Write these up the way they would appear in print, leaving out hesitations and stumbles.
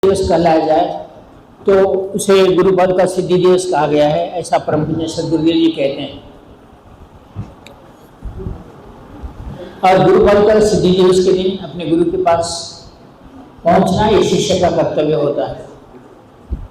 दिवस कहलाया जाए तो उसे गुरुपद का सिद्धि दिवस कहा गया है, ऐसा परम पूज्य सदगुरुदेव जी कहते हैं। और गुरुपद का सिद्धि दिवस के दिन अपने गुरु के पास पहुंचना एक शिष्य का कर्तव्य होता है।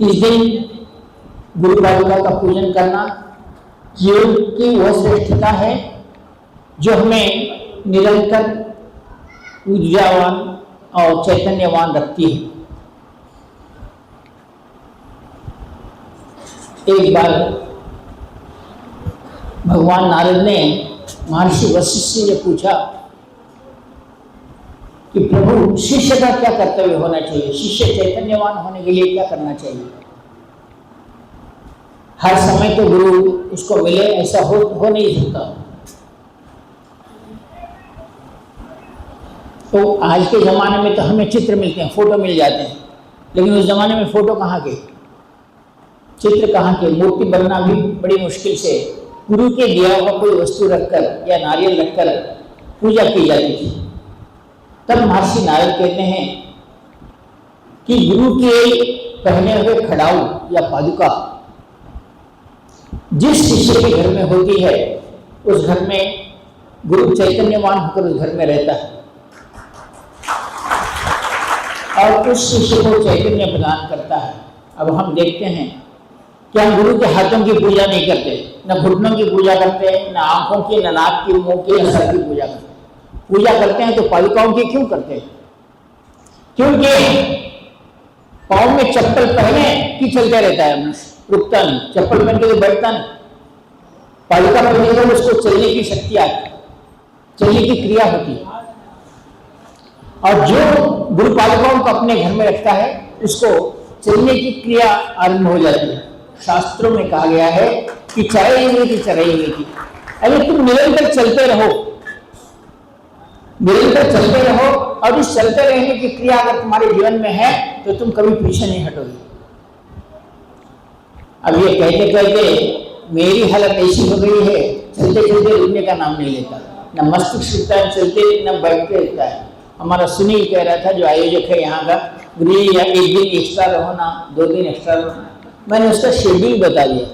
इस दिन गुरु पादुका का पूजन करना योग की वह श्रेष्ठता है जो हमें निरंतर ऊर्जावान और चैतन्यवान रखती है। एक बार भगवान नारद ने महर्षि वशिष्ठ से ये पूछा कि प्रभु शिष्य का क्या कर्तव्य होना चाहिए, शिष्य चैतन्यवान होने के लिए क्या करना चाहिए। हर समय तो गुरु उसको मिले ऐसा हो नहीं सकता। तो आज के जमाने में तो हमें चित्र मिलते हैं, फोटो मिल जाते हैं, लेकिन उस जमाने में फोटो कहाँ के, चित्र कहाँ के, मूर्ति बनना भी बड़ी मुश्किल से गुरु के दिया हुआ कोई वस्तु रखकर या नारियल रखकर पूजा की जाती थी। तब महर्षि नारद कहते हैं कि गुरु के पहने हुए खड़ाऊ या पादुका जिस शिष्य के घर में होती है उस घर में गुरु चैतन्यवान होकर उस घर में रहता है और उस शिष्य को चैतन्य प्रदान करता है। अब हम देखते हैं कि हम गुरु के हाथों की पूजा नहीं करते, न घुटनों की पूजा करते, न आंखों की, न नाक की, मुंह की, न सर की पूजा करते। पूजा करते हैं तो पादुकाओं की क्यों करते हैं? क्योंकि पाँव में चप्पल पहने कि चलते रहता है मनुष्य, रुकता नहीं, चप्पल पहन के बैठता नहीं। पादुका पहनने पर उसको चलने की शक्ति आती, चलने की क्रिया होती है। और जो गुरु पादुकाओं को अपने घर में रखता है उसको चलने की क्रिया आरंभ हो जाती है। शास्त्रों में कहा गया है कि चरेंगे की चरेंगे की, अगर तुम निरंतर चलते रहो, निरंतर चलते रहो और इस चलते रहने की क्रिया अगर तुम्हारे जीवन में है तो तुम कभी पीछे नहीं हटोगे। अब ये कहते कहते मेरी हालत ऐसी हो गई है, चलते चलते रुकने का नाम नहीं लेता, न मस्तिष्क रुकता है चलते, न बैठते रहता है। हमारा सुनील कह रहा था जो आयोजक है यहाँ का, गुरु या एक दिन एक्स्ट्रा रहो ना, 2 दिन एक्स्ट्रा रहो ना। मैंने उसका शेड्यूल बता दिया।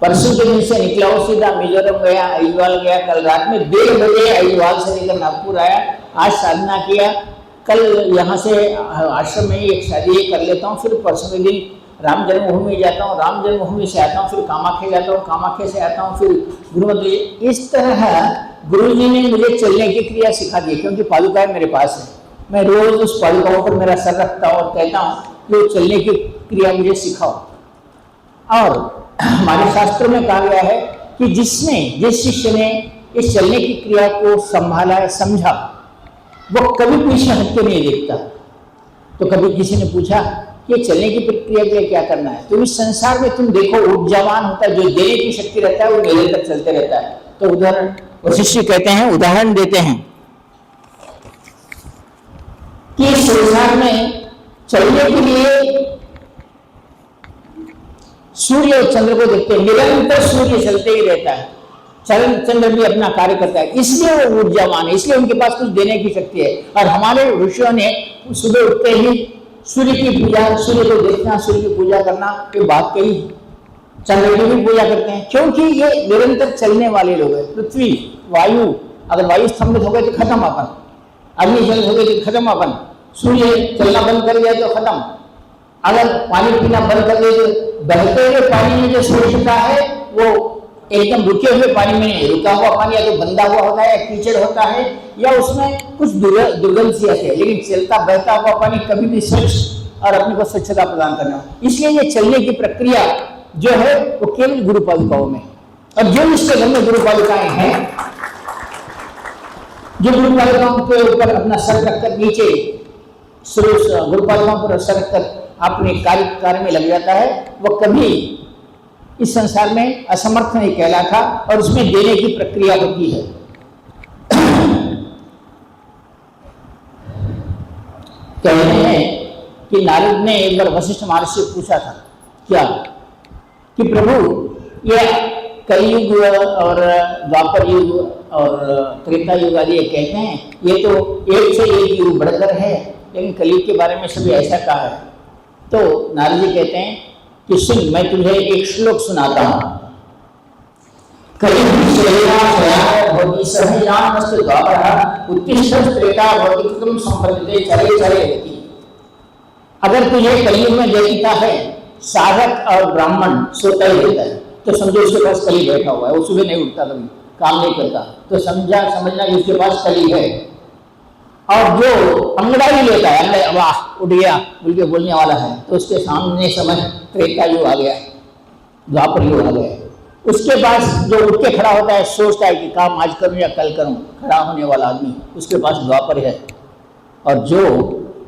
परसों के दिन से निकला हो, सीधा मिजोरम गया, अजवाल गया, कल रात में 1:30 बजे अजवाल से लेकर नागपुर आया, आज साधना किया, कल यहाँ से आश्रम में ही एक शादी कर लेता हूँ, फिर परसों के दिन राम जन्मभूमि जाता हूँ, राम जन्मभूमि से आता हूँ, फिर कामाख्या जाता हूँ, कामाख्या से आता हूँ, फिर गुरुमंदिर। इस तरह गुरु जी ने मुझे चलने की क्रिया सिखा दी, क्योंकि पादुकाएं मेरे पास है। मैं रोज उस पादुकाओं पर मेरा सर रखता हूँ और कहता हूँ कि चलने की क्रिया मुझे सिखाओ। और हमारे शास्त्रों में कहा गया है कि जिस शिष्य ने इस चलने की क्रिया को संभाला, समझा, वो कभी पीछे हट के नहीं देखता। तो कभी किसी ने पूछा कि चलने की प्रक्रिया के लिए क्या करना है, तो इस संसार में तुम देखो ऊर्जावान होता है, जो देने की शक्ति रहता है वो निरंतर चलते रहता है। तो उदाहरण शिष्य कहते हैं, उदाहरण देते हैं कि इस संसार में चलने के लिए सूर्य और चंद्र को देखते हैं, निरंतर सूर्य चलते ही रहता है, चंद्र भी अपना कार्य करता है, इसलिए वो ऊर्जावान है, इसलिए उनके पास कुछ देने की शक्ति है। और हमारे ऋषियों ने सुबह उठते ही सूर्य की पूजा, सूर्य को देखना, सूर्य की पूजा करना ये बात कही, चंद्र की भी पूजा करते हैं, क्योंकि ये निरंतर चलने वाले लोग हैं। पृथ्वी, वायु, अगर वायु स्तंभित हो गए तो खत्म अपन, अग्नि जल हो गए तो खत्म अपन, सूर्य चलना बंद कर दिया तो खत्म, अगर पानी पीना बंद कर दे तो बहते हुए पानी में जो श्रेष्ठता है वो एकदम रुके हुए पानी में नहीं, रुका हुआ पानी या तो बंधा हुआ होता है, या कीचड़ होता है, या उसमें कुछ दुर्गंध सी आती है, लेकिन चलता बहता हुआ पानी कभी भी स्वच्छ और अपने को स्वच्छता प्रदान करना। इसलिए ये चलने की प्रक्रिया जो है वो केवल गुरु पादुकाओं में। और जो इसके घर में गुरु पादुकाएं हैं, जो गुरु पादुकाओं के ऊपर अपना सर रखकर नीचे गुरु पादुकाओं पर सर रखकर अपने कार्य में लग जाता है, वो कभी इस संसार में असमर्थ नहीं कहलाता और उसमें देने की प्रक्रिया होती है। कहते हैं कि नारद ने एक बार वशिष्ठ महर्षि से पूछा था क्या कि प्रभु ये कलयुग और द्वापर युग और त्रेता युग आदि कहते हैं, ये तो एक से एक युग बढ़कर है, लेकिन कलयुग के बारे में सभी ऐसा कहा है। तो नारद जी कहते हैं कि सुन, मैं तुझे एक श्लोक सुनाता हूँ। अगर तुझे कलयुग में देखता है साधक और ब्राह्मण सोता ही रहता है, तो समझो उसके पास कली बैठा हुआ है, वो सुबह नहीं उठता, कभी काम नहीं करता, तो समझना कि उसके पास कली है। और जो अंगड़ाई लेता है, अंगड़ाई वाह उठ गया बोल के बोलने वाला है, तो उसके सामने समय त्रेता युग आ गया, द्वापर युग आ गया। उसके पास जो उठ के खड़ा होता है, सोचता है कि काम आज करूं या कल करूं, खड़ा होने वाला आदमी, उसके पास द्वापर है। और जो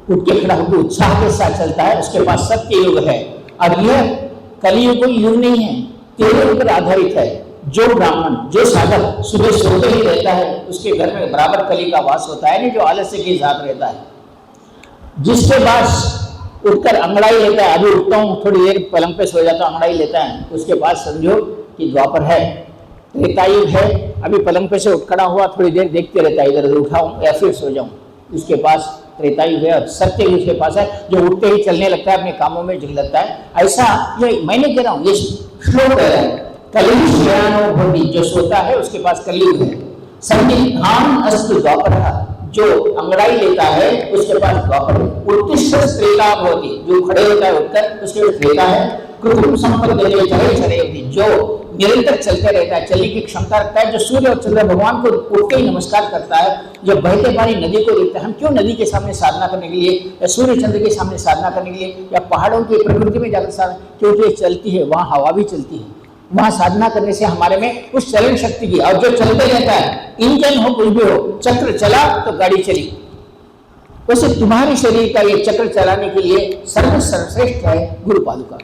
उठ के खड़ा होकर उत्साह के साथ चलता है, उसके पास सत्य युग है। अब यह कलियुग कोई युग नहीं है, तेरे ऊपर आधारित है। जो ब्राह्मण, जो साधक सुबह सोते ही रहता है, उसके घर में बराबर कली का वास होता है, नहीं जो आलस्य के साथ रहता है। जिसके पास उठकर अंगड़ाई लेता है, अभी उठता हूँ थोड़ी देर पलंग पे सो जाता हूँ, अंगड़ाई लेता है, उसके पास समझो कि द्वापर है, त्रेतायुग है। अभी पलंग पे से उठ खड़ा हुआ, थोड़ी देर देखते रहता है, इधर उधर उठाऊं या फिर सो जाऊं, उसके पास त्रेतायुग है। और सत्ययुग उसके पास है, जो उठते ही चलने लगता है, अपने कामों में जुट लगता है। ऐसा ये मैंने कह रहा हूँ, ये श्लोक है। कलयुग शयनो भवति, जो सोता है उसके पास कलयुग है। संदिग्धान अस्तु द्वापर, जो अंगड़ाई लेता है उसके पास द्वापर है। उत्तिष्ठ त्रेता भवति, जो खड़े होता है उठकर, उसके पास त्रेता है। कृत्रिम संपत्ति चले, जो निरंतर चलते रहता है, चलने की क्षमता रखता है। जो सूर्य और चंद्र भगवान को उठ के ही नमस्कार करता है, जो बहते पानी नदी को देखता है। हम क्यों नदी के सामने साधना करने के लिए, या सूर्य चंद्र के सामने साधना करने के लिए, या पहाड़ों की प्रकृति में जाकर साधना, क्योंकि ये चलती है, वहाँ हवा भी चलती है। वहाँ साधना करने से हमारे में उस चलन शक्ति की, और जो चलते रहता है, इंजन हो कुछ भी हो, चक्र चला तो गाड़ी चली। वैसे तुम्हारे शरीर का ये चक्र चलाने के लिए सर्वश्रेष्ठ है गुरु पादुका।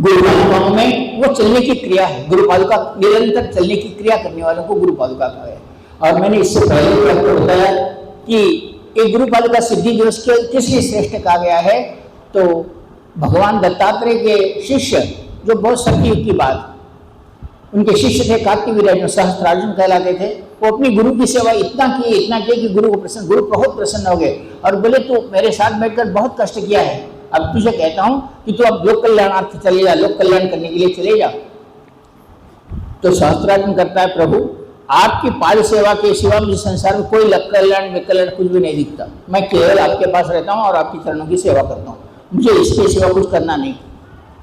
गुरु पादुकाओं में वो चलने की क्रिया है। गुरु पादुका निरंतर चलने की क्रिया करने वालों को गुरु पादुका कहा है। और मैंने इससे पहले भी आपको बताया कि एक गुरु पादुका सिद्धि दिवस किस लिए श्रेष्ठ कहा गया है। तो भगवान दत्तात्रेय के शिष्य, जो बहुत सत्युग की बात, उनके शिष्य थे कार्तिवीर्य, जो सहस्त्रार्जुन कहलाते थे। वो अपनी गुरु की सेवा इतना किए कि गुरु बहुत प्रसन्न हो गए और बोले तू मेरे साथ बैठकर बहुत कष्ट किया है, अब तुझे कहता हूं कि तू अब लोक कल्याणार्थ चले जा, लोक कल्याण करने के लिए चले जा। तो सहस्त्रार्जुन करता है, प्रभु आपकी पाद सेवा के सिवा मुझे संसार में कोई लोक कल्याण विकल्याण कुछ भी नहीं दिखता। मैं केवल आपके पास रहता हूँ और आपकी चरणों की सेवा करता हूँ, मुझे इसके सिवा कुछ करना नहीं।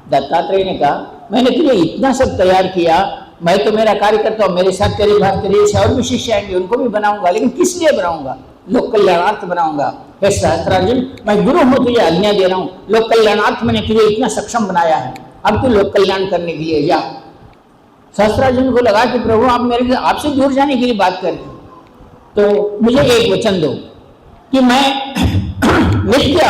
दत्तात्रेय ने कहा, मैंने तुझे इतना सब तैयार किया, मैं तो मेरा कार्य करता हूँ, मेरे साथ तेरी बात तेरे से और भी शिष्य आएंगे, उनको भी बनाऊंगा, लेकिन किस लिए बनाऊंगा? लोक कल्याणार्थ बनाऊंगा। हे सहस्त्रार्जुन, मैं गुरु हूँ, तुझे आज्ञा दे रहा हूँ, लोक कल्याणार्थ मैंने तुझे इतना सक्षम बनाया है, अब तू लोक कल्याण करने के लिए जा। सहस्त्रार्जुन को लगा कि प्रभु आप मेरे आपसे दूर जाने के लिए बात करते, तो मुझे एक वचन दो कि मैं नित्य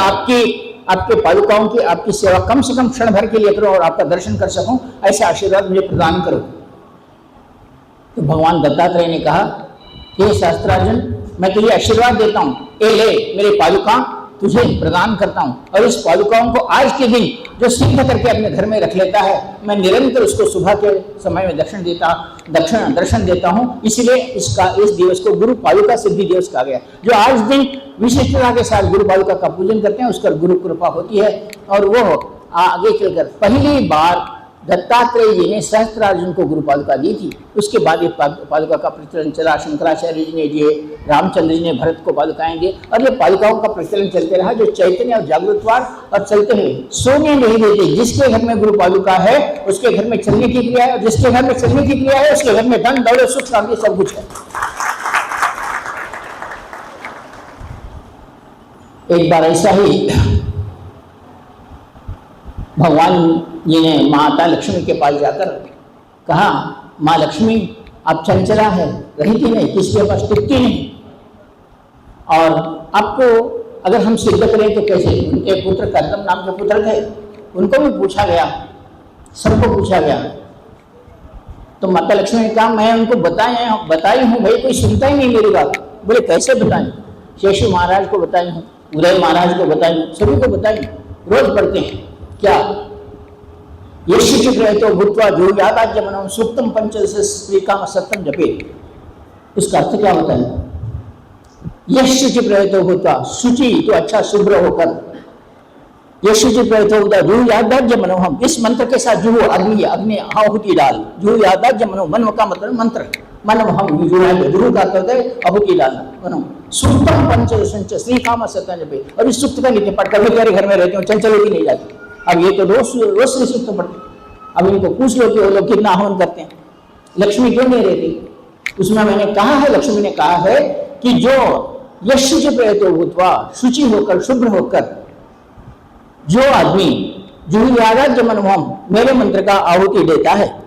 आपके पादुकाओं की आपकी सेवा कम से कम क्षण भर के लिए करूं और आपका दर्शन कर सकूं, ऐसा आशीर्वाद मुझे प्रदान करो। तो भगवान दत्तात्रेय ने कहा कि सहस्त्रार्जुन, मैं तुझे आशीर्वाद देता हूं, ए ले मेरे पादुका तुझे प्रदान करता हूं। और इस पादुकाओं को आज के दिन जो सिद्ध करके अपने घर में रख लेता है, मैं निरंतर उसको सुबह के समय में दर्शन देता हूं। इसलिए इस दिवस को गुरु पादुका सिद्धि दिवस कहा गया। जो आज दिन विशिष्टता के साथ गुरु पादुका का पूजन करते हैं, उस पर गुरु कृपा होती है। और वो आगे चलकर पहली बार दत्तात्रेय जी ने सहस्त्रार्जुन को गुरु पादुका दी थी। उसके बाद ये पादुका का प्रचलन चला। शंकराचार्य जी ने दिए, रामचंद्र जी ने भरत को पादुकाएं दी, और ये पादुकाओं का प्रचलन चलते रहा। जो चैतन्य और जागृतवार और चलते हैं, सोने नहीं देते। जिसके घर में गुरु पादुका है उसके घर में चलने की क्रिया है, और जिसके घर में चलने की क्रिया है उसके घर में धन दौलत सुख शांति सब कुछ है। एक बार ऐसा ही भगवान जी ने माता लक्ष्मी के पास जाकर कहा, माँ लक्ष्मी आप चंचला है, रहती नहीं, किसी के पास टिकती नहीं, और आपको अगर हम सिद्ध करें तो कैसे? उनके पुत्र कर्दम नाम के पुत्र थे, उनको भी पूछा गया, सबको पूछा गया। तो माता लक्ष्मी ने कहा, मैं उनको बताई हूँ भाई, कोई सुनता ही नहीं मेरी बात। बोले कैसे बताएं? शेषु महाराज को बताई हूँ, उदय महाराज को बताई हूँ, सभी को बताई, रोज पढ़ते हैं। क्या तो भूतवा ध्रुव्यादाज्य मनों सुक्तम पंचदश स्त्रीकाम सत्यम जपे, उसका अर्थ क्या होता है? यश शुचि प्रयतो होता, शुचि तो अच्छा शुभ्र होकर, यश शुचि प्रयतो होता, जुहु यादाज्य मनोहम, इस मंत्र के साथ जुहु अग्नि, अग्नि आहुति डाल, जुहु यादाज्य मनो, मन का मतलब मंत्र, मनोहम जुहु का अर्थ है आहुति डालना, मनो सुप्तम पंचदशंच श्री काम सत्य पे, और इस सुप्त का नित्य पढ़ कर तेरे घर में रहते हो, चंचल होती नहीं जाती। अब ये तो रोज रोज श्री सुप्त पढ़ते, अब इनको पूछ लो कि वो लोग कितना हवन करते हैं, लक्ष्मी क्यों नहीं रहती? उसमें मैंने कहा है, लक्ष्मी ने कहा है कि जो यश शुचि प्रयतो भूत्वा, शुचि होकर शुभ्र होकर जो आदमी जुहु यादाज्य मनोहम मेरे मंत्र का आहुति देता है,